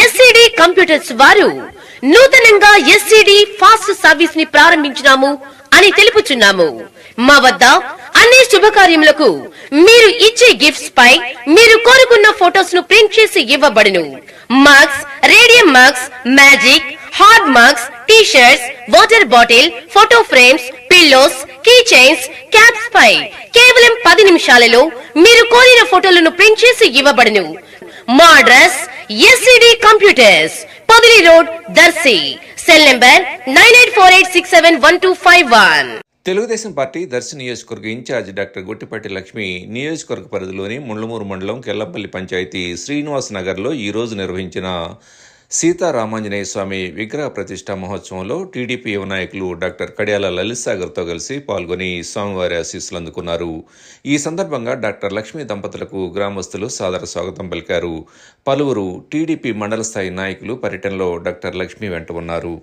SCD computers వారు నూతనంగా SCD fast service ని ప్రారంభించినాము అని తెలుపుచున్నాము. మా వద్ద అన్ని శుభకార్యములకు మీరు ఇచ్చే గిఫ్ట్స్ పై మీరు కోరుకున్న ఫోటోస్ ను ప్రింట్ చేసి ఇవ్వబడును. Mugs, radium mugs, magic, hard mugs, T shirts, water bottle, photo frames, pillows, key chains, caps పై కేవలం 10 నిమిషాలలో మీరు కోరిన ఫోటోలను ప్రింట్ చేసి ఇవ్వబడును. మా address SCD computers, Podili road, Darsi. Cell number 9848671251. Telugu Desam party Darsi నియోజకవర్గ ఇన్ఛార్జ్ డాక్టర్ గొట్టిపాటి లక్ష్మి నియోజకవర్గ పరిధిలోని ముండ్లమూరు మండలం కెల్లంపల్లి పంచాయతీ శ్రీనివాస్ నగర్లో ఈరోజు నిర్వహించిన సీతారామాంజనేయ స్వామి విగ్రహ ప్రతిష్ఠా మహోత్సవంలో టీడీపీ యువ నాయకులు డాక్టర్ కడియాల లలిత్ సాగర్తో కలిసి పాల్గొని స్వామివారి ఆశీస్సులు అందుకున్నారు. ఈ సందర్భంగా డాక్టర్ లక్ష్మి దంపతులకు గ్రామస్తులు సాదర స్వాగతం పలికారు. పలువురు టీడీపీ మండల స్థాయి నాయకులు పర్యటనలో డాక్టర్ లక్ష్మి వెంట ఉన్నారు.